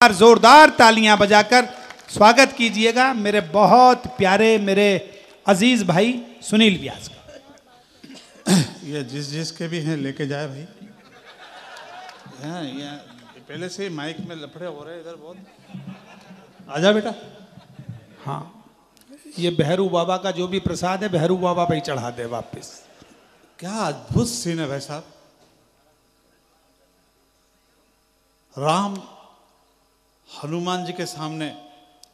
बार जोरदार तालियां बजाकर स्वागत कीजिएगा मेरे बहुत प्यारे, मेरे अजीज भाई सुनील व्यास का। ये जिसके भी हैं लेके जाए भाई। हाँ, ये पहले से माइक में लफड़े हो रहे हैं इधर बहुत। आजा बेटा। हाँ, ये भैरू बाबा का जो भी प्रसाद है भैरू बाबा पे ही चढ़ा दे वापस। क्या अद्भुत सीन है भाई साहब। राम हनुमान जी के सामने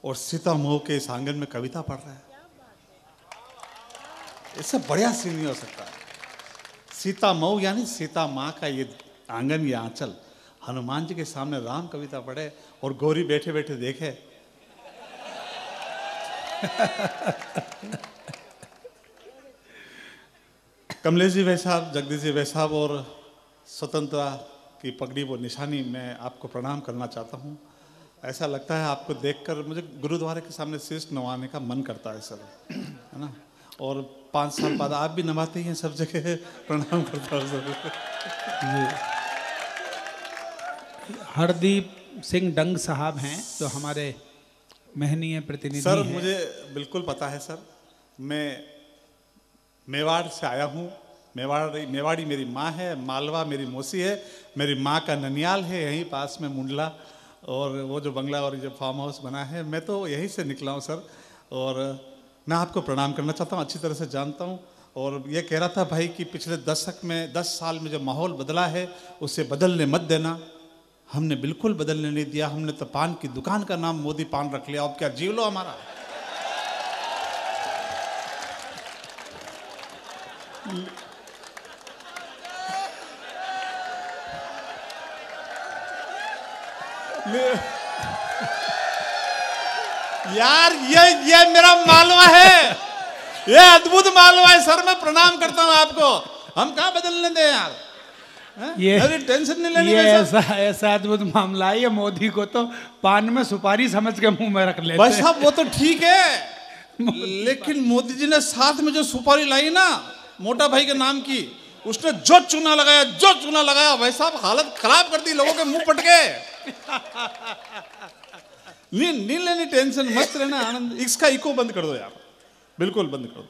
और सीता मोह के इस आंगन में कविता पढ़ रहा है। इससे बढ़िया सीन नहीं हो सकता। सीता मोह यानी सीता माँ का ये आंगन, ये आंचल, हनुमान जी के सामने राम कविता पढ़े और गौरी बैठे बैठे देखे। कमलेश जी भाई साहब, जगदीश जी भाई साहब और स्वतंत्रता की पगड़ी वो निशानी, मैं आपको प्रणाम करना चाहता हूँ। ऐसा लगता है आपको देखकर मुझे गुरुद्वारे के सामने शीश नवाने का मन करता है सर, है ना। और 5 साल बाद आप भी नवाते ही हैं सब जगह, प्रणाम करता हूँ सर। हरदीप सिंह डंग साहब हैं जो हमारे महनीय प्रतिनिधि सर हैं। मुझे बिल्कुल पता है सर, मैं मेवाड़ से आया हूँ। मेवाड़ी मेरी माँ है, मालवा मेरी मौसी है, मेरी माँ का ननियाल है यहीं पास में मुंडला, और वो जो बंगला और जो फार्म हाउस बना है मैं तो यहीं से निकला हूँ सर। और मैं आपको प्रणाम करना चाहता हूँ, अच्छी तरह से जानता हूँ। और ये कह रहा था भाई कि पिछले 10 साल में जो माहौल बदला है उसे बदलने मत देना। हमने बिल्कुल बदलने नहीं दिया। हमने तो पान की दुकान का नाम मोदी पान रख लिया। अब क्या जीव लो हमारा। यार ये मेरा मालवा है, ये अद्भुत मालवा है सर। मैं प्रणाम करता हूं आपको। हम कहां बदलने दें यार। ये टेंशन नहीं लेनी। ये ऐसा अद्भुत मामला है। ये मोदी को तो पान में सुपारी समझ के मुंह में रख लेते भाई साहब वो तो ठीक है, लेकिन मोदी जी ने साथ में जो सुपारी लाई ना मोटा भाई के नाम की, उसने जो चूना लगाया भाई साहब हालत खराब कर दी लोगों के मुंह पटके। नहीं लेनी टेंशन, मस्त रहना आनंद। इसका इको बंद कर दो यार, बिल्कुल बंद कर दो।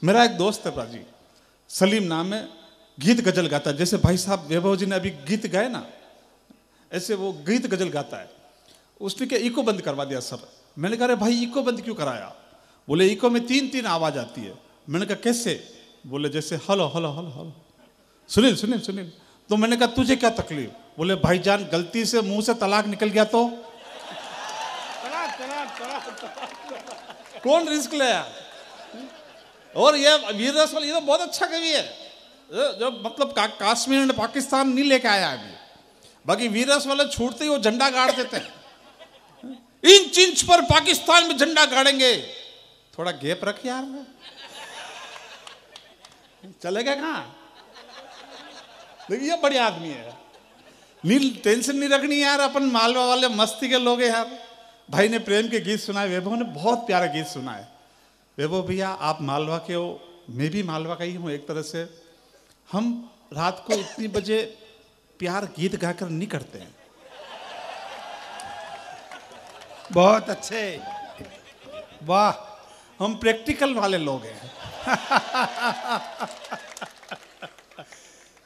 मेरा एक दोस्त है प्राजी, सलीम नाम है, गीत गजल गाता है। जैसे भाई साहब वैभव जी ने अभी गीत गाए ना, ऐसे वो गीत गजल गाता है। उसने क्या इको बंद करवा दिया सर। मैंने कहा भाई इको बंद क्यों कराया? बोले इको में 3 आवाज आती है। मैंने कहा कैसे? बोले जैसे hello hello hello hello, Sunil. तो मैंने कहा तुझे क्या तकलीफ? बोले भाईजान गलती से मुंह से तलाक निकल गया तो कौन रिस्क ले? और ये वीर रस वाला ये तो बहुत अच्छा कवि है, जो मतलब कश्मीर ने पाकिस्तान नहीं लेके आया अभी। बाकी वीर रस वाले छूटते ही वो झंडा गाड़ देते हैं। इंच पर पाकिस्तान में झंडा गाड़ेंगे। थोड़ा गैप रख यार, चलेगा कहां? देखिए ये बढ़िया आदमी है, नील टेंशन नहीं रखनी यार। अपन मालवा वाले मस्ती के लोग हैं यार। भाई ने प्रेम के गीत सुनाए, वैभव ने बहुत प्यारा गीत सुना है। वैभव भैया आप मालवा के हो, मैं भी मालवा का ही हूँ एक तरह से। हम रात को इतनी बजे प्यार गीत गाकर नहीं करते हैं। बहुत अच्छे, वाह। हम प्रैक्टिकल वाले लोग हैं।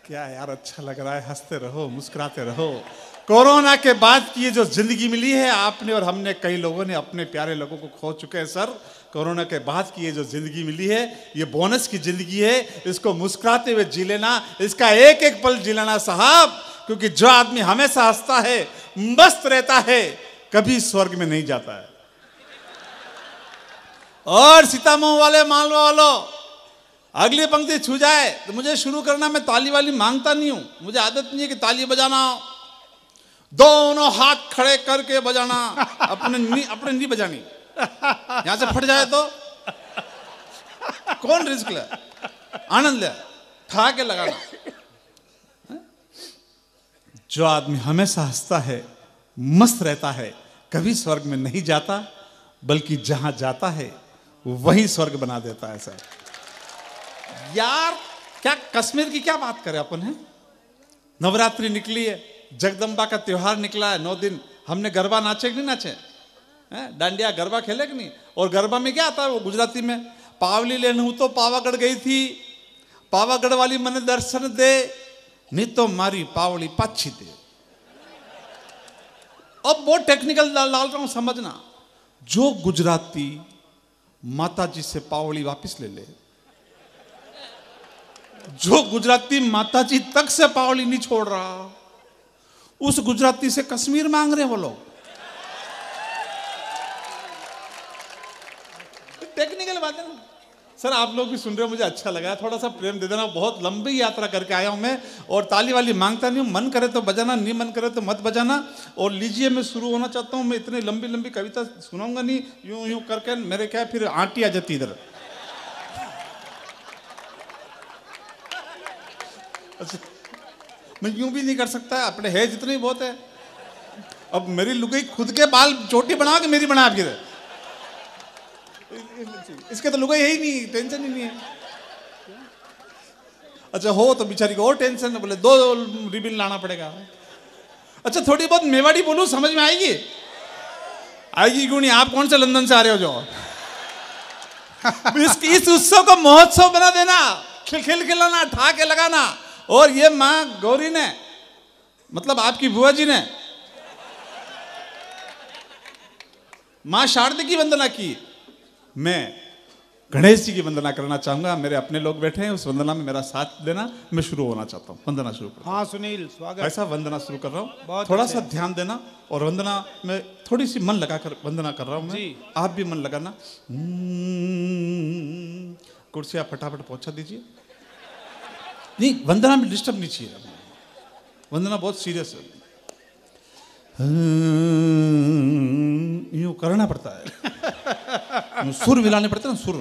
क्या यार अच्छा लग रहा है, हंसते रहो मुस्कुराते रहो। कोरोना के बाद की ये जो जिंदगी मिली है आपने और हमने, कई लोगों ने अपने प्यारे लोगों को खो चुके हैं सर। कोरोना के बाद की ये जो जिंदगी मिली है ये बोनस की जिंदगी है। इसको मुस्कुराते हुए जी लेना, इसका एक एक पल जी लेना साहब। क्योंकि जो आदमी हमेशा हंसता है, मस्त रहता है, कभी स्वर्ग में नहीं जाता है। और सीतामऊ वाले मालवा वालों, अगली पंक्ति छू जाए तो मुझे शुरू करना, मैं ताली वाली मांगता नहीं हूं। मुझे आदत नहीं है कि ताली बजाना, दोनों हाथ खड़े करके बजाना, अपने नहीं बजानी। यहां से फट जाए तो कौन रिस्क ले? आनंद ले, ठा के लगाना। जो आदमी हमेशा हंसता है, मस्त रहता है, कभी स्वर्ग में नहीं जाता, बल्कि जहां जाता है वही स्वर्ग बना देता है सर। यार क्या कश्मीर की क्या बात करें अपन है। नवरात्रि निकली है, जगदम्बा का त्योहार निकला है, 9 दिन हमने गरबा नाचे कि नहीं नाचे, डांडिया गरबा खेले कि नहीं। और गरबा में क्या आता है वो गुजराती में, पावली लेने हूं तो पावागढ़ गई थी, पावागढ़ वाली मने दर्शन दे, नहीं तो मारी पावली पाछी दे। अब बहुत टेक्निकल डाल रहा हूं, समझना। जो गुजराती माता जी से पावली वापस ले ले, जो गुजराती माता जी तक से पावली नहीं छोड़ रहा, उस गुजराती से कश्मीर मांग रहे हैं वो लोग। टेक्निकल बात है ना सर, आप लोग भी सुन रहे हो, मुझे अच्छा लगा, थोड़ा सा प्रेम दे देना। बहुत लंबी यात्रा करके आया हूं मैं, और ताली वाली मांगता नहीं हूं, मन करे तो बजाना, नहीं मन करे तो मत बजाना। और लीजिए मैं शुरू होना चाहता हूं। मैं इतनी लंबी लंबी कविता सुनाऊंगा नहीं, यूं यूं करके मेरे क्या फिर आंटी आ जाती इधर। अच्छा, मैं यूं भी नहीं कर सकता, अपने है जितने बहुत है। अब मेरी लुगाई खुद के बाल चोटी बना के मेरी बना फिर, इसके तो लुगाई यही नहीं, टेंशन ही नहीं है। अच्छा हो तो बेचारी को और टेंशन है, बोले 2 रिबिन लाना पड़ेगा। अच्छा थोड़ी बहुत मेवाड़ी बोलूं, समझ में आएगी? आएगी क्यों नहीं? आप कौन से लंदन से आ रहे हो जो? इस उत्सव को महोत्सव बना देना, खिलखिलाना, ठाके लगाना। और ये माँ गौरी ने, मतलब आपकी बुआ जी ने माँ शारदा की वंदना की, मैं गणेश जी की वंदना करना चाहूंगा। मेरे अपने लोग बैठे हैं, उस वंदना में मेरा साथ देना। मैं शुरू होना चाहता हूँ, वंदना शुरू कर। हाँ सुनील, स्वागत। ऐसा वंदना शुरू कर रहा हूँ, बहुत थोड़ा अच्छे। सा ध्यान देना। और वंदना में थोड़ी सी मन लगाकर वंदना कर रहा हूँ मैं, जी। आप भी मन लगाना। कुर्सियाँ फटाफट पहुंचा दीजिए। नहीं, वंदना में डिस्टर्ब नहीं चाहिए, वंदना बहुत सीरियस है, यूं करना पड़ता है, सुर मिलाने पड़ते हैं ना, सुर।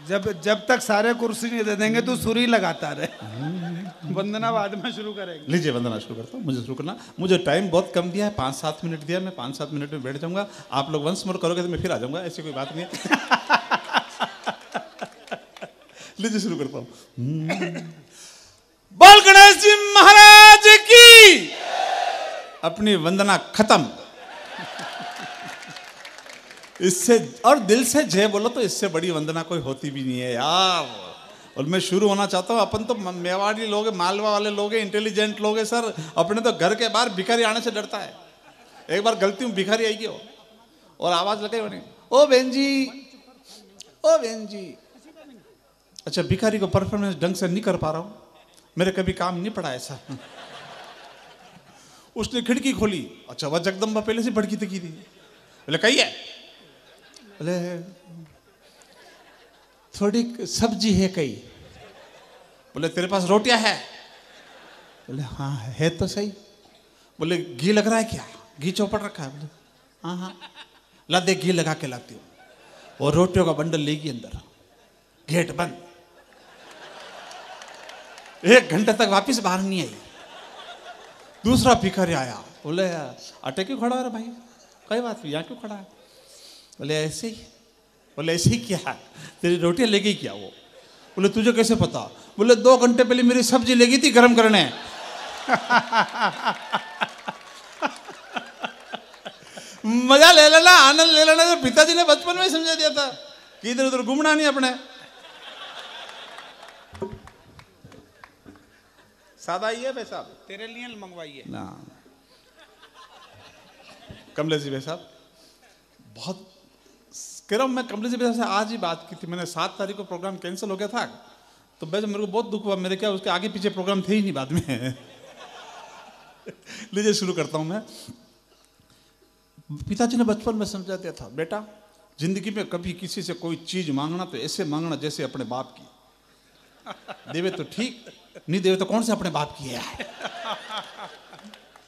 जब तक सारे कुर्सी नहीं दे देंगे तो सुर ही लगाता रहे। वंदना बाद में शुरू करेंगे। लीजिए वंदना शुरू करता हूँ, मुझे शुरू करना। मुझे टाइम बहुत कम दिया है, 5-7 मिनट दिया, मैं 5-7 मिनट में बैठ जाऊंगा। आप लोग वंस मोर करोगे तो मैं फिर आ जाऊंगा, ऐसी कोई बात नहीं है। लीजिए शुरू करता हूँ। बोल गणेश जी महाराज की। अपनी वंदना खत्म। इससे और दिल से जय बोलो तो इससे बड़ी वंदना कोई होती भी नहीं है यार। और मैं शुरू होना चाहता हूँ। अपन तो मेवाड़ी लोग हैं, मालवा वाले लोग हैं, इंटेलिजेंट लोग हैं सर। अपने तो घर के बाहर भिखारी आने से डरता है। एक बार गलती हूँ भिखारी आएगी हो और आवाज लगे बनी, ओ बहन जी, ओ बहन जी। अच्छा, भिखारी को परफॉर्मेंस ढंग से नहीं कर पा रहा हूँ, मेरे कभी काम नहीं पड़ा ऐसा। उसने खिड़की खोली। अच्छा, वह जगदम्बा पहले से भड़की तकी थी। बोले कही है? बोले थोड़ी सब्जी है कई। बोले तेरे पास रोटियां है? बोले हाँ है तो सही। बोले घी लग रहा है क्या? घी चौपड़ रखा है? बोले हाँ हाँ, ला दे घी लगा के लाती हूँ। और रोटियों का बंडल लेगी अंदर, गेट बंद। 1 घंटे तक वापस बाहर नहीं आई। दूसरा भिखारी आया। बोले अटे क्यों खड़ा है भाई? कई बात यहाँ क्यों खड़ा है? बोले ऐसे ही। बोले ऐसे ही क्या? तेरी रोटियां ले गई क्या वो? बोले तुझे कैसे पता? बोले 2 घंटे पहले मेरी सब्जी ले गई थी गर्म करने। मजा ले लेना, आनंद ले लेना। तो पिताजी ने बचपन में ही समझा दिया था कि इधर उधर घूमना नहीं अपने। सादा ही है भाई साहब, तेरे लिए मंगवाइए ना। कमलेश जी भाई साहब, बहुत कह रहा हूँ मैं। कमलेश जी भाई साहब से आज ही बात की थी मैंने। 7 तारीख को प्रोग्राम कैंसिल हो गया था, तो वैसे मेरे को बहुत दुख हुआ। मेरे क्या उसके आगे पीछे प्रोग्राम थे ही नहीं बाद में। लीजिए शुरू करता हूँ मैं। पिताजी ने बचपन में समझा दिया था, बेटा जिंदगी में कभी किसी से कोई चीज मांगना तो ऐसे मांगना जैसे अपने बाप की। देवे तो ठीक, नहीं देवे तो कौन से अपने बाप की है।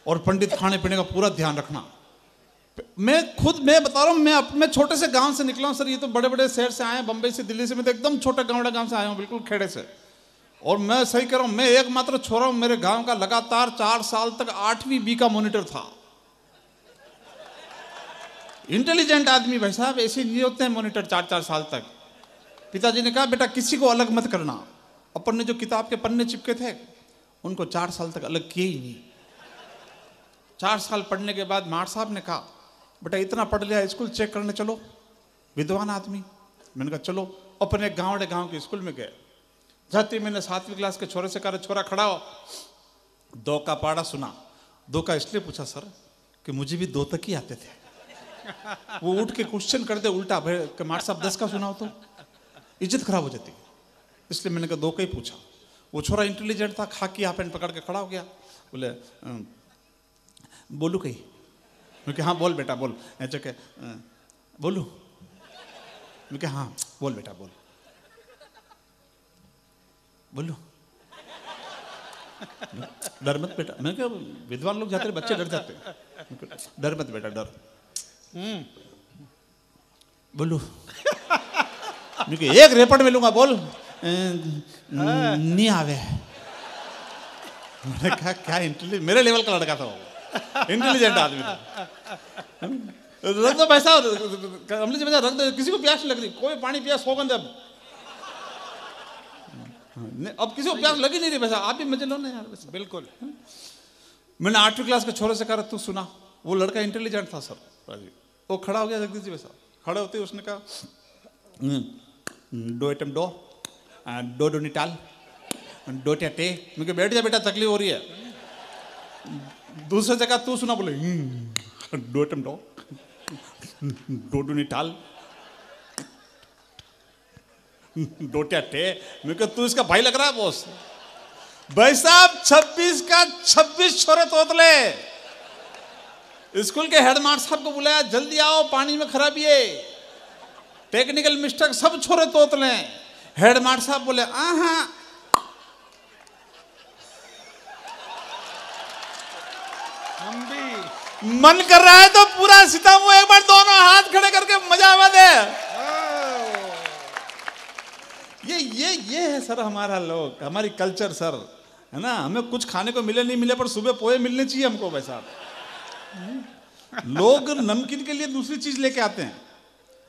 और पंडित खाने पीने का पूरा ध्यान रखना। मैं बता रहा हूँ, मैं छोटे से गांव से निकला हूँ सर। ये तो बड़े बड़े शहर से आए हैं, बंबई से, दिल्ली से। मैं तो एकदम छोटे गांव से आया हूँ, बिल्कुल खेड़े से। और मैं सही कह रहा हूँ, मैं एकमात्र छोरा हूँ मेरे गांव का, लगातार 4 साल तक 8वीं बी का मॉनिटर था। इंटेलिजेंट आदमी भाई साहब ऐसे नहीं होते हैं मॉनिटर 4-4 साल तक। पिताजी ने कहा बेटा किसी को अलग मत करना। अपन ने जो किताब के पन्ने चिपके थे उनको 4 साल तक अलग किए ही नहीं। 4 साल पढ़ने के बाद मार साहब ने कहा बेटा इतना पढ़ लिया, स्कूल चेक करने चलो, विद्वान आदमी। मैंने कहा चलो। अपने गांव के स्कूल में गए। जाते मैंने 7वीं क्लास के छोरे से कहा छोरा खड़ा हो, 2 का पढ़ा सुना। 2 का इसलिए पूछा सर कि मुझे भी 2 तक ही आते थे। वो उठ के क्वेश्चन कर दे उल्टा, भाई मार साहब 10 का सुनाओ तो इज्जत खराब हो जाती है। इसलिए मैंने कहा 2 का ही पूछा। वो छोरा इंटेलिजेंट था, खाकी हाफ पैंट पकड़ के खड़ा हो गया। बोले बोलू कहीं? मैं कहा हाँ बोल बेटा बोल। ऐसे के बोलू? मैं कहा हाँ बोल बेटा बोल। बोलू? डर मत बेटा। मैं क्या विद्वान लोग जाते बच्चे डर जाते हैं। डर मत बेटा डर। बोलू? एक रेपट में लूंगा बोल। नहीं आवे। मैंने कहा क्या इंटेलिजेंट, मेरे लेवल का लड़का था वो, इंटेलिजेंट आदमी था। रख दो पैसा, अमली जी पैसा रख दो, किसी को प्यास नहीं लग रही, कोई पानी पिया सौगंध। अब किसी को प्यास लगी नहीं रही, पैसा आप भी मजे लो ना यार। बिल्कुल। मैंने 8वीं क्लास के छोरे से कहा तू सुना। वो लड़का इंटेलिजेंट था सर राजी। वो खड़ा हो गया जगदीश जी वैसा। खड़े होते उसने कहा 2 आइटम डो, 2 डोनीटाल, 2 टे। मुझे बैठ जा बेटा तकलीफ हो रही है। दूसरे जगह तू सुना। बोले 2 आइटम डो, 2 डोनीटाल, 2 टे। मुझे तू इसका भाई लग रहा है बॉस। भाई साहब 26 का 26 छोरे तोतले। स्कूल के हेडमास्टर साहब को बुलाया, जल्दी आओ पानी में खराबी है, टेक्निकल मिस्टेक, सब छोरे तोतले। हेडमास्टर साहब बोले हाँ हम भी मन कर रहा है तो पूरा सितम एक बार दोनों हाथ खड़े करके मजा आवा दे। ये है सर हमारा लोग, हमारी कल्चर सर, है ना। हमें कुछ खाने को मिले नहीं मिले पर सुबह पोहे मिलने चाहिए हमको भाई साहब। लोग नमकीन के लिए दूसरी चीज लेके आते हैं,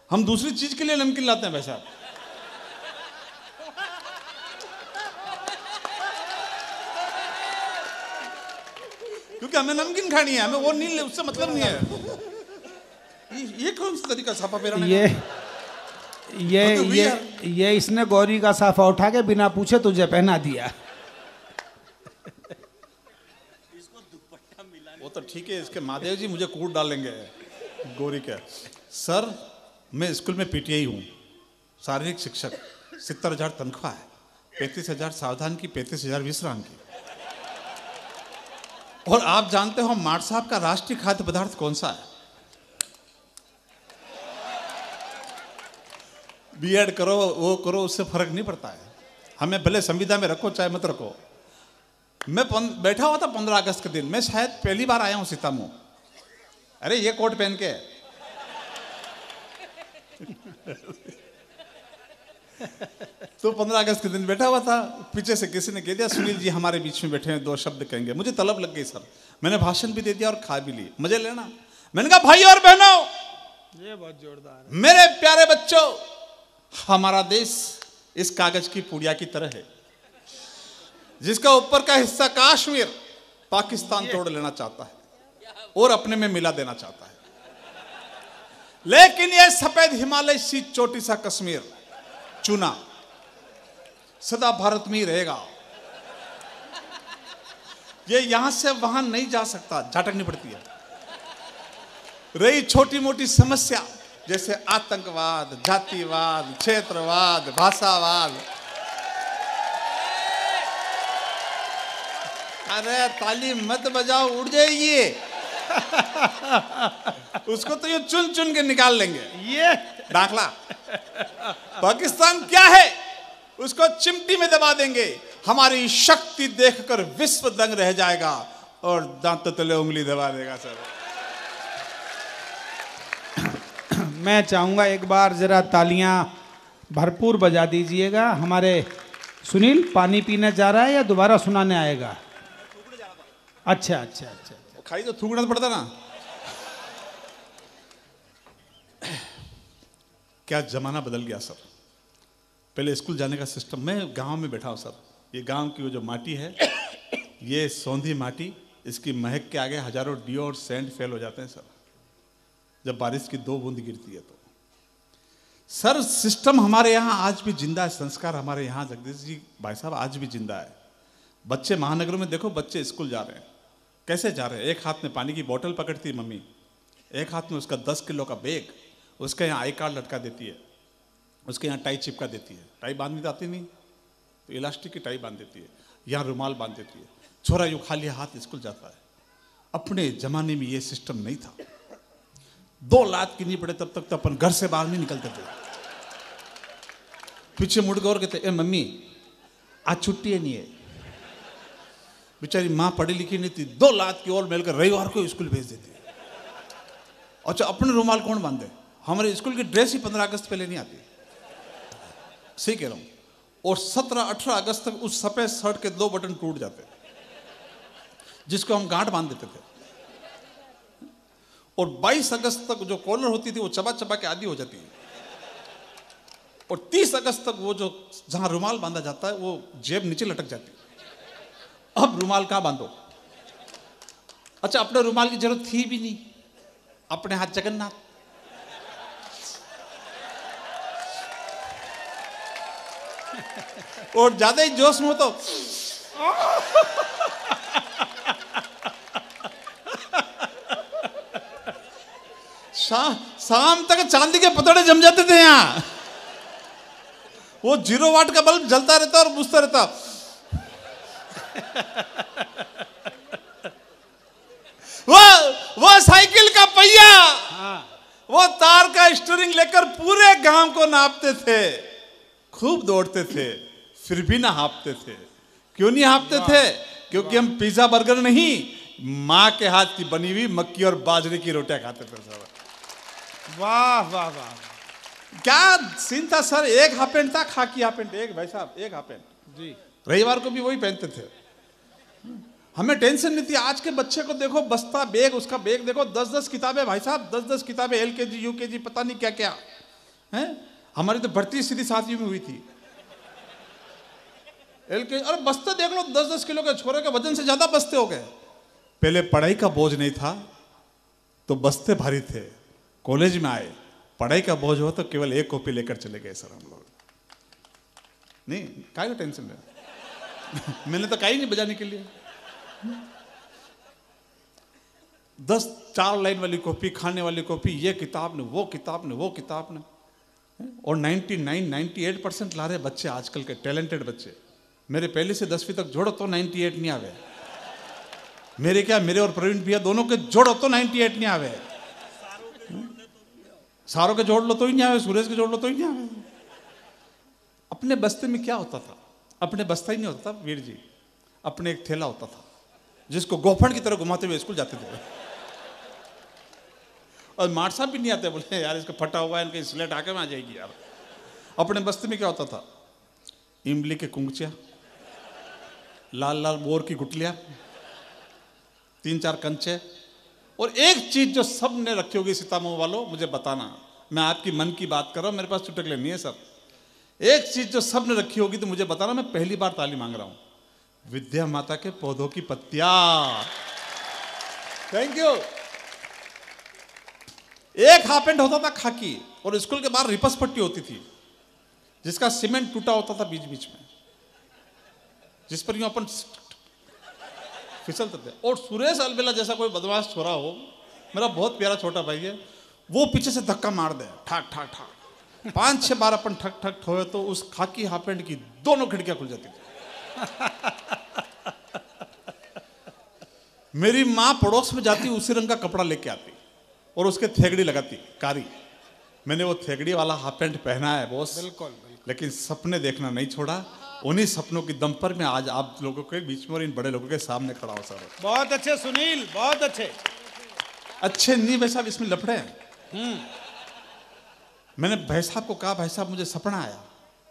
हम दूसरी चीज के लिए नमकीन लाते हैं भाई साहब। क्योंकि हमें नमकीन खानी है, हमें वो नहीं, उससे मतलब नहीं है। ये कौन सा तरीका साफा पहनाने का? ये इसने गौरी का साफा उठा के बिना पूछे तुझे पहना दिया। वो तो ठीक है, इसके महादेव जी मुझे कूट डालेंगे गौरी के। सर मैं स्कूल में पीटीआई हूँ, शारीरिक शिक्षक, 70,000 तनख्वाह है, 35,000 सावधान की, 35,000 विश्राम की। और आप जानते हो मार साहब का राष्ट्रीय खाद्य पदार्थ कौन सा है? बीएड करो वो करो उससे फर्क नहीं पड़ता है। हमें भले संविदा में रखो चाहे मत रखो। मैं बैठा हुआ था 15 अगस्त के दिन, मैं शायद पहली बार आया हूं सीतामऊ। अरे ये कोट पहन के तो 15 अगस्त के दिन बैठा हुआ था। पीछे से किसी ने कह दिया सुनील जी हमारे बीच में बैठे हैं, 2 शब्द कहेंगे। मुझे तलब लग गई सर। मैंने भाषण भी दे दिया और खा भी ली, मजे लेना। मैंने कहा भाई और बहनों, ये बहुत जोरदार है। मेरे प्यारे बच्चों, हमारा देश इस कागज की पुड़िया की तरह है जिसका ऊपर का हिस्सा कश्मीर पाकिस्तान तोड़ लेना चाहता है और अपने में मिला देना चाहता है, लेकिन यह सफेद हिमालय सी चोटी सा कश्मीर चुना सदा भारत में ही रहेगा। ये यहां से वहां नहीं जा सकता, झटकनी पड़ती है। रही छोटी मोटी समस्या जैसे आतंकवाद, जातिवाद, क्षेत्रवाद, भाषावाद, अरे ताली मत बजाओ उड़ जाएगी। उसको तो ये चुन चुन के निकाल लेंगे। ये दाखला पाकिस्तान क्या है उसको चिमटी में दबा देंगे। हमारी शक्ति देखकर विश्व दंग रह जाएगा और दांतों तले उंगली दबा देगा सर। मैं चाहूंगा एक बार जरा तालियां भरपूर बजा दीजिएगा। हमारे सुनील पानी पीने जा रहा है या दोबारा सुनाने आएगा? अच्छा अच्छा अच्छा, खाई तो थूकना पड़ता ना। क्या जमाना बदल गया सर। पहले स्कूल जाने का सिस्टम, मैं गांव में बैठा हूँ सर, ये गांव की वो जो माटी है, ये सौंधी माटी, इसकी महक के आगे हजारों डियो और सैंड फेल हो जाते हैं सर, जब बारिश की 2 बूंद गिरती है तो। सर सिस्टम हमारे यहाँ आज भी जिंदा है, संस्कार हमारे यहाँ जगदीश जी भाई साहब आज भी जिंदा है। बच्चे महानगरों में देखो, बच्चे स्कूल जा रहे हैं, कैसे जा रहे हैं? एक हाथ में पानी की बोतल पकड़ती है मम्मी, एक हाथ में उसका 10 किलो का बैग, उसके यहाँ आई कार्ड लटका देती है, उसके यहाँ टाई चिपका देती है, टाई बांधनी तो आती नहीं तो इलास्टिक की टाई बांध देती है, यहाँ रुमाल बांध देती है, छोरा यूँ खाली हाथ स्कूल जाता है। अपने जमाने में ये सिस्टम नहीं था, 2 लात की नहीं पड़े तब तक तो अपन घर से बाहर नहीं निकलते थे। पीछे मुड़ गए और कहते, ए मम्मी आज छुट्टी है नहीं है। बेचारी माँ पढ़ी लिखी नहीं थी, 2 लात की और मिलकर रविवार को स्कूल भेज देती है। अच्छा अपने रुमाल कौन बांधे? हमारे स्कूल की ड्रेस ही 15 अगस्त पहले नहीं आती, सही कह रहा हूँ। और 17-18 अगस्त तक उस सफेद शर्ट के 2 बटन टूट जाते, जिसको हम गांठ बांध देते थे। और 22 अगस्त तक जो कॉलर होती थी वो चबा चबा के आधी हो जाती है। और 30 अगस्त तक वो जो जहां रुमाल बांधा जाता है वो जेब नीचे लटक जाती है। अब रुमाल कहां बांधो? अच्छा अपने रुमाल की जरूरत थी भी नहीं, अपने हाथ जगन्नाथ। और ज्यादा ही जोश में हो तो शाम तक चांदी के पतोड़े जम जाते थे यहाँ। वो 0 वाट का बल्ब जलता रहता और बुझता रहता। वो साइकिल का पहिया, वो तार का स्टीयरिंग लेकर पूरे गांव को नापते थे, खूब दौड़ते थे, फिर भी ना हाँपते थे। क्यों नहीं हाँपते थे? क्योंकि हम पिज्जा बर्गर नहीं, माँ के हाथ की बनी हुई मक्की और बाजरे की रोटियां खाते थे सर। वाह वाह वाह, क्या सीन था सर। एक हाफ पैंट था, खाकी हाफ पैंट, एक भाई साहब एक हाफ पैंट जी, रविवार को भी वही पहनते थे। हमें टेंशन नहीं थी। आज के बच्चे को देखो, बस्ता बैग, उसका बैग देखो, 10-10 किताबें भाई साहब, 10-10 किताबें, LKG UKG पता नहीं क्या क्या है। हमारी तो भर्ती सीधी 7वीं में हुई थी। LKG, अरे बस्ते देख लो, 10-10 किलो के छोरे के वजन से ज्यादा बस्ते हो गए। पहले पढ़ाई का बोझ नहीं था तो बस्ते भारी थे। कॉलेज में आए, पढ़ाई का बोझ हो तो केवल 1 कॉपी लेकर चले गए सर हम लोग। नहीं काय का टेंशन है। मैंने तो काई नहीं बजाने के लिए। 10 4 लाइन वाली कॉपी, खाने वाली कॉपी, ये किताब ने, वो किताब ने, वो किताब ने। और 99-98% ला रहे बच्चे आजकल के, टैलेंटेड बच्चे। मेरे पहले से 10वीं तक जोड़ो तो 98 नहीं आवे। मेरे क्या, मेरे और प्रवीण भैया दोनों के जोड़ो तो 98 नहीं आवे। सारों के जोड़ लो तो ही नहीं आवे, सूरज के जोड़ लो तो ही नहीं आवे। अपने बस्ते में क्या होता था? अपने बस्ता ही नहीं होता था वीर जी, अपने एक थैला होता था जिसको गोफड़ की तरह घुमाते हुए स्कूल जाते थे। और मार साहब भी नहीं आते, बोले यार इसका फटा हुआ है, इनकी स्लेट आके में आ जाएगी यार। अपने बस्ते में क्या होता था? इमली के कुंगचिया, लाल लाल बोर की गुटलियां, 3-4 कंचे, और एक चीज जो सब ने रखी होगी सीतामऊ वालों, मुझे बताना, मैं आपकी मन की बात कर रहा हूं, मेरे पास चुटकुले नहीं है सर। एक चीज जो सब ने रखी होगी तो मुझे बताना, मैं पहली बार ताली मांग रहा हूं। विद्या माता के पौधों की पत्तियां। Thank you. एक हाफ पैंट होता था खाकी, और स्कूल के बाहर रिपस पट्टी होती थी जिसका सीमेंट टूटा होता था बीच बीच में, जिस पर यूं अपन फिसलते थे। और सुरेश अलबेला जैसा कोई बदमाश छोरा हो, मेरा बहुत प्यारा छोटा भाई है, वो पीछे से धक्का मार दे, ठाक ठाक ठाक, 5-6 बार अपन ठक ठक ठोए तो उस खाकी हाफ पैंट की दोनों खिड़कियां खुल जाती थी। मेरी माँ पड़ोस में जाती, उसी रंग का कपड़ा लेके आती और उसके थेगड़ी लगाती कारी। मैंने वो थेगड़ी वाला हाफ पैंट पहना है बॉस, बिल्कुल, लेकिन सपने देखना नहीं छोड़ा। उन्हीं सपनों की दम पर मैं आज आप लोगों के बीच में और इन बड़े लोगों के सामने खड़ा हूं सर। बहुत अच्छे सुनील, बहुत अच्छे। अच्छे नहीं भाई साहब, इसमें लफड़े हैं। मैंने भाई साहब को कहा, भाई साहब मुझे सपना आया।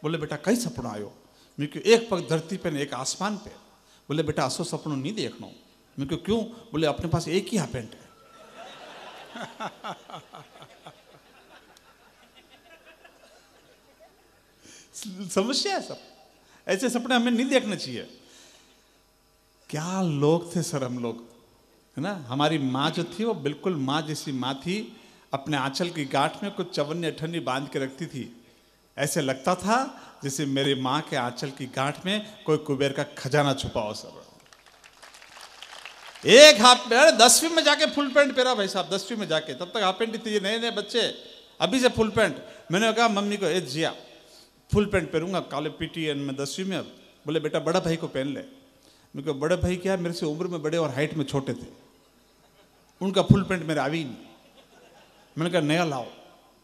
बोले बेटा कई सपना आयो? मैं क्यों, एक पग धरती पे एक आसमान पे। बोले बेटा असो सपनों नहीं देखना। मैं क्यों? बोले अपने पास एक ही हाफ पैंट है। समस्या है सर। ऐसे सपने हमें नहीं देखने चाहिए। क्या लोग थे सर हम लोग, है ना। हमारी माँ जो थी वो बिल्कुल माँ जैसी माँ थी। अपने आंचल की गांठ में कुछ चवन्नी अठन्नी बांध के रखती थी। ऐसे लगता था जैसे मेरी माँ के आंचल की गांठ में कोई कुबेर का खजाना छुपा हो सर। एक हाफ पैंट 10वीं में जाके फुल पैंट पहना भाई साहब, 10वीं में जाके। तब तक हाफ पैंट ही थी, ये नए नए बच्चे, अभी से फुल पैंट। मैंने कहा मम्मी को, ए जिया फुल पैंट पहनूंगा कॉलेज PTN में 10वीं में। अब बोले बेटा बड़ा भाई को पहन ले। मैं कहा बड़े भाई क्या, मेरे से उम्र में बड़े और हाइट में छोटे थे, उनका फुल पैंट मेरा आवी नहीं। मैंने कहा नया लाओ।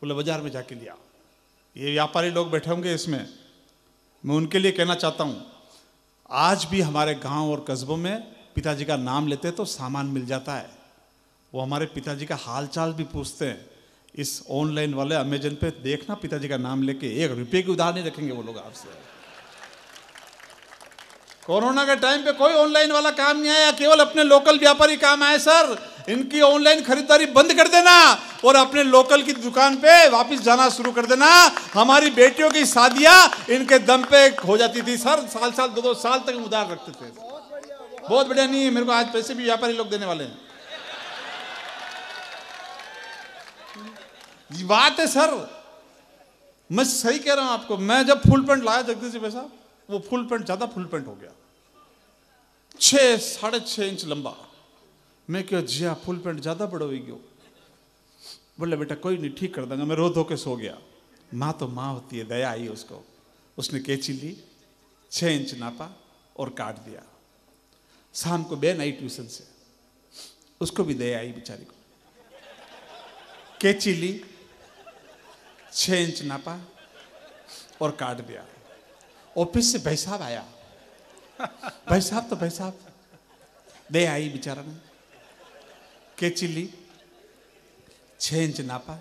बोले बाजार में जाके लिया। ये व्यापारी लोग बैठे होंगे इसमें, मैं उनके लिए कहना चाहता हूँ, आज भी हमारे गांव और कस्बों में पिताजी का नाम लेते तो सामान मिल जाता है। वो हमारे पिताजी का हालचाल भी पूछते हैं। इस ऑनलाइन वाले अमेजन पे देखना, पिताजी का नाम लेके 1 रुपये की उधार नहीं रखेंगे वो लोग आपसे। कोरोना के टाइम पे कोई ऑनलाइन वाला काम नहीं आया, केवल अपने लोकल व्यापारी काम आए सर। इनकी ऑनलाइन खरीदारी बंद कर देना और अपने लोकल की दुकान पे वापस जाना शुरू कर देना। हमारी बेटियों की शादियां इनके दम पे हो जाती थी सर, साल 2-2 साल तक उधार रखते थे। बहुत बढ़िया नहीं है, मेरे को आज पैसे भी व्यापारी लोग देने वाले हैं। ये बात है सर, मैं सही कह रहा हूं आपको। मैं जब फुल पैंट लाया जगदीश जी भाई साहब, वो फुल पैंट ज्यादा फुल पैंट हो गया, 6-6.5 इंच लंबा। मैं क्यों जिया फुल पैंट ज्यादा बड़ा हो गया। बोले बेटा कोई नहीं, ठीक कर दूंगा। मैं रो धो के सो गया। माँ तो माँ होती है, दया आई उसको। उसने कैंची ली, 6 इंच नापा और काट दिया। शाम को बहन आई ट्यूशन से, उसको भी दया आई बेचारी को। कैंची ली, 6 इंच नापा और काट दिया। ऑफिस से भाई साहब आया, भाई साहब तो भाई साहब, दया आई बेचारा ने। कैंची ली, 6 इंच नापा।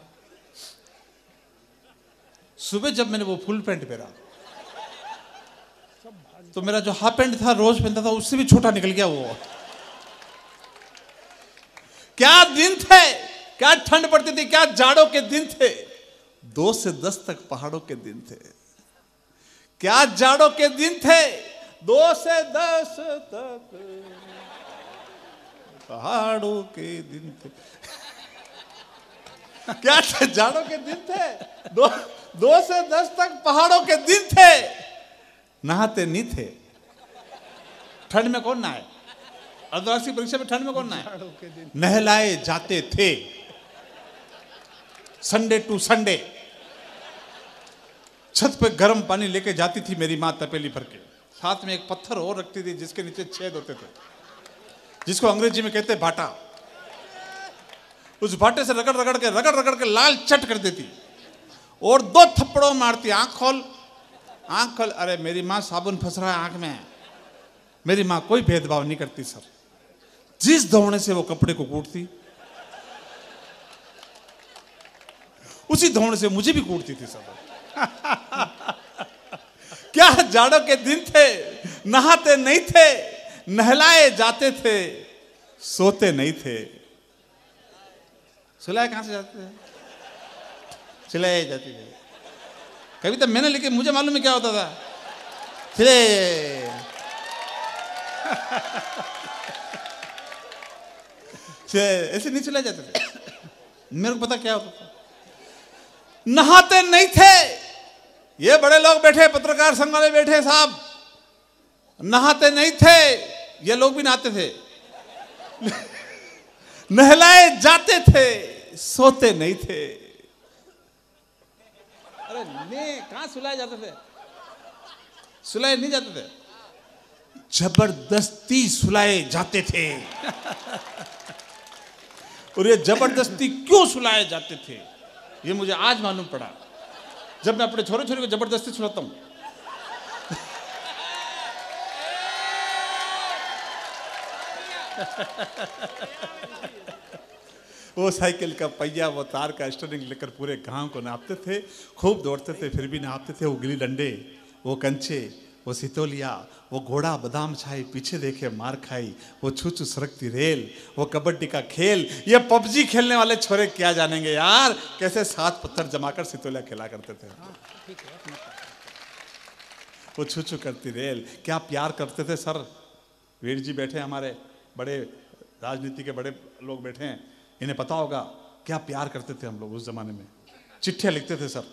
सुबह जब मैंने वो फुल पैंट पहना तो मेरा जो हाफ पैंट था रोज पहनता था, उससे भी छोटा निकल गया वो। क्या दिन थे, क्या ठंड पड़ती थी, क्या जाड़ों के दिन थे। 2 से 10 तक पहाड़ों के दिन थे। क्या जाड़ों के दिन थे, 2 से 10 तक पहाड़ों के दिन थे। क्या जाड़ों के दिन थे, 2 से 10 तक पहाड़ों के दिन थे। नहाते नहीं थे। ठंड में कौन नहाए, अर्धवार्षिक की परीक्षा में ठंड में कौन नहाए। नहलाए जाते थे संडे टू संडे। छत पे गर्म पानी लेके जाती थी मेरी माँ तपेली भर के, साथ में एक पत्थर और रखती थी जिसके नीचे छेद होते थे, जिसको अंग्रेजी में कहते भाटा। उस भाटे से रगड़ रगड़ के लाल चट कर देती और 2 थप्पड़ों मारती। आंख खोल, आंख खोल। अरे मेरी माँ साबुन फंस रहा है आंख में। मेरी माँ कोई भेदभाव नहीं करती सर। जिस दौड़ने से वो कपड़े को कूटती, उसी दौड़ने से मुझे भी कूटती थी सर। क्या जाड़ों के दिन थे, नहाते नहीं थे, नहलाए जाते थे, सोते नहीं थे। सुलाए कहां से जाते थे, सिलाए जाते थे। कविता मैंने लिखी, मुझे मालूम है क्या होता था। ऐसे नहीं सिलाए जाते थे। मेरे को पता क्या होता था। नहाते नहीं थे। ये बड़े लोग बैठे, पत्रकार संघ वाले बैठे साहब, नहाते नहीं थे। ये लोग भी नहाते थे। नहलाए जाते थे, सोते नहीं थे। अरे नहीं, कहां सुलाए जाते थे, सुलाए नहीं जाते थे, जबरदस्ती सुलाए जाते थे। और ये जबरदस्ती क्यों सुलाए जाते थे, ये मुझे आज मालूम पड़ा, जब मैं अपने छोरे छोरे को जबरदस्ती सुलाता हूं। वो साइकिल का पहिया, वो तार का स्टरिंग लेकर पूरे गांव को नापते थे। खूब दौड़ते थे, फिर भी नापते थे। वो गिल्ली डंडे, वो कंचे, वो सितोलिया, वो घोड़ा बादाम छाई, पीछे देखे मार खाई, वो छू छू सरकती रेल, वो कबड्डी का खेल। ये पबजी खेलने वाले छोरे क्या जानेंगे यार, कैसे 7 पत्थर जमाकर सितोलिया खेला करते थे। वो छू छू करती रेल। क्या प्यार करते थे सर। वीर जी बैठे, हमारे बड़े राजनीति के बड़े लोग बैठे हैं, इन्हें पता होगा क्या प्यार करते थे हम लोग उस जमाने में। चिट्ठियां लिखते थे सर।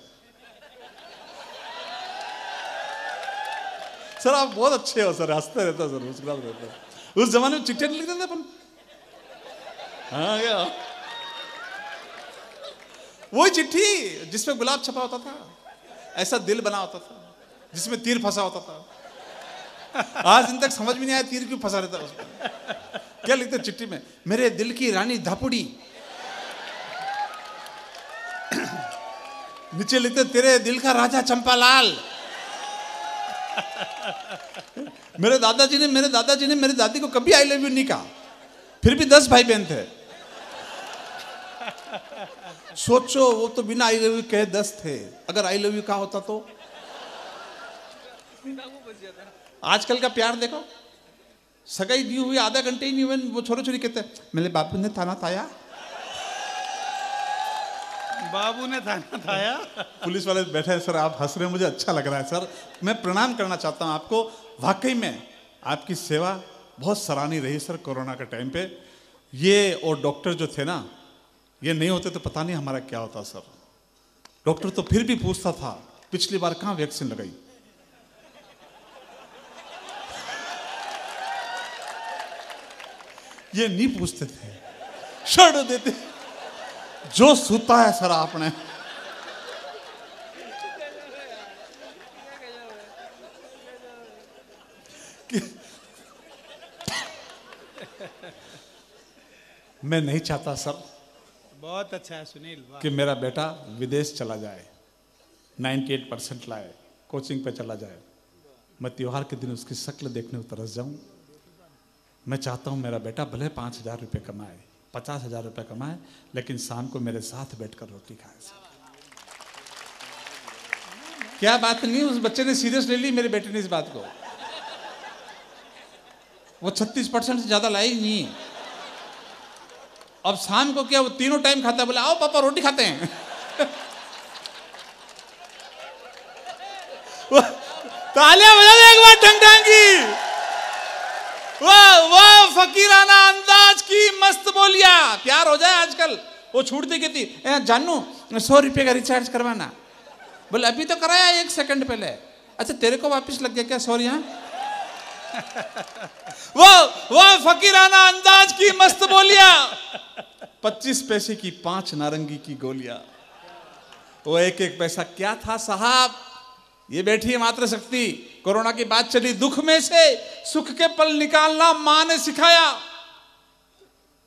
सर आप बहुत अच्छे हो सर, हंसते रहता सर, मुस्कुराते रहता। उस जमाने में चिट्ठियां लिखते थे अपन। हाँ क्या वही चिट्ठी जिसमें गुलाब छपा होता था, ऐसा दिल बना होता था जिसमें तीर फंसा होता था। आज दिन तक समझ में नहीं आया तीर क्यों फंसा रहता उसमें। क्या लिखते चिट्ठी में, मेरे दिल की रानी धापुड़ी। नीचे लिखते तेरे दिल का राजा चंपालाल। मेरे दादाजी ने मेरी दादी को कभी आई लव यू नहीं कहा, फिर भी 10 भाई बहन थे। सोचो वो तो बिना आई लव यू कहे 10 थे, अगर आई लव यू कहा होता तो। आजकल का प्यार देखो, सगाई दी हुई आधा घंटे ही नहीं हुए, वो छोरे छोरी कहते हैं मेरे बाबू ने थाना थाया, बाबू ने थाना थाया। पुलिस वाले बैठे हैं सर, आप हंस रहे हैं, मुझे अच्छा लग रहा है सर। मैं प्रणाम करना चाहता हूं आपको, वाकई में आपकी सेवा बहुत सराहनीय रही सर कोरोना के टाइम पे। ये और डॉक्टर जो थे ना, ये नहीं होते तो पता नहीं हमारा क्या होता सर। डॉक्टर तो फिर भी पूछता था पिछली बार कहां वैक्सीन लगाई। ये नहीं पूछते थे, छोड़ देते। जो सूता है सर आपने। मैं नहीं चाहता सर, बहुत अच्छा है सुनील, कि मेरा बेटा विदेश चला जाए, 98% लाए, कोचिंग पे चला जाए, मैं त्योहार के दिन उसकी शक्ल देखने को तरस जाऊं। मैं चाहता हूं मेरा बेटा भले 5,000 रुपये कमाए, 50,000 रुपये कमाए, लेकिन शाम को मेरे साथ बैठकर रोटी खाए सर। क्या बात नहीं, उस बच्चे ने सीरियस ले ली मेरे बेटे ने इस बात को। वो 36% से ज्यादा लाई नहीं। अब शाम को क्या वो तीनों टाइम खाता है, बोले आओ पापा रोटी खाते हैं। तालियां बजा दे एक बार ढंग ढंग की। वाह वाह, फकीराना अंदाज की मस्त बोलिया। प्यार हो जाए आजकल। वो छूटती कहती जानू 100 रुपये का रिचार्ज करवाना, बोले अभी तो कराया 1 सेकंड पहले। अच्छा तेरे को वापस लग गया क्या 100 यहाँ। वाह फकीराना अंदाज की मस्त बोलिया। 25 पैसे की 5 नारंगी की गोलियां, वो एक एक पैसा क्या था साहब। ये बैठी है मात्र शक्ति, कोरोना की बात चली, दुख में से सुख के पल निकालना मां ने सिखाया।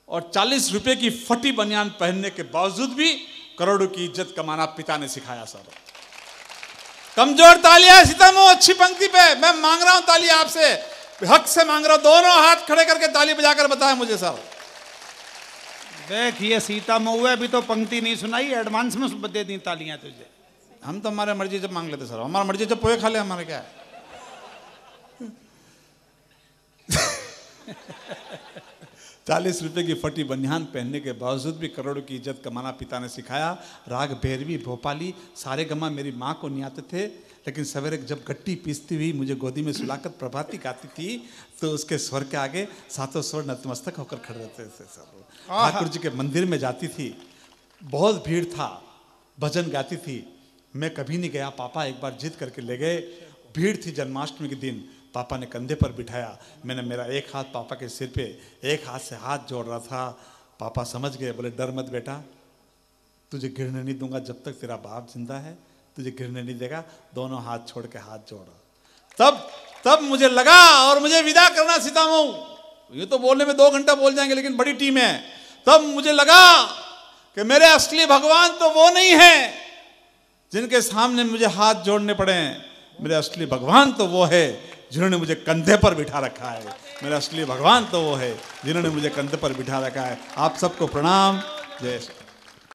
और 40 रुपए की फटी बनियान पहनने के बावजूद भी करोड़ों की इज्जत कमाना पिता ने सिखाया सर। कमजोर तालियां सीतामो, अच्छी पंक्ति पे मैं मांग रहा हूं तालियां आपसे, हक से मांग रहा हूं। दोनों हाथ खड़े करके ताली बजाकर बताएं मुझे सर। देख ये सीता मऊ है, अभी तो पंक्ति नहीं सुनाई, एडवांस में दे दी तालियां तुझे। हम तो हमारे मर्जी जब मांग लेते सर, हमारा मर्जी जब पोए खा ले, हमारे क्या है। 40 रुपए की फटी बनियान पहनने के बावजूद भी करोड़ों की इज्जत कमाना पिता ने सिखाया। राग भैरवी भोपाली सारे गमा मेरी माँ को नहीं आते थे, लेकिन सवेरे जब गट्टी पीसती हुई मुझे गोदी में सुलाकर प्रभाती गाती थी, तो उसके स्वर के आगे सातों स्वर नतमस्तक होकर खड़े रहते थे सर। ठाकुर जी के मंदिर में जाती थी, बहुत भीड़ था, भजन गाती थी, मैं कभी नहीं गया, पापा एक बार जिद करके ले गए। भीड़ थी जन्माष्टमी के दिन, पापा ने कंधे पर बिठाया, मैंने मेरा एक हाथ पापा के सिर पे, एक हाथ से हाथ जोड़ रहा था। पापा समझ गए, बोले डर मत बेटा, तुझे गिरने नहीं दूंगा जब तक तेरा बाप जिंदा है, तुझे गिरने नहीं देगा, दोनों हाथ छोड़ के हाथ जोड़ा। तब मुझे लगा, और मुझे विदा करना सीतामऊ, ये तो बोलने में 2 घंटा बोल जाएंगे, लेकिन बड़ी टीम है। तब मुझे लगा कि मेरे असली भगवान तो वो नहीं है जिनके सामने मुझे हाथ जोड़ने पड़े, मेरे असली भगवान तो वो है जिन्होंने मुझे कंधे पर बिठा रखा है। मेरा असली भगवान तो वो है जिन्होंने मुझे कंधे पर बिठा रखा है। आप सबको प्रणाम, जय श्री।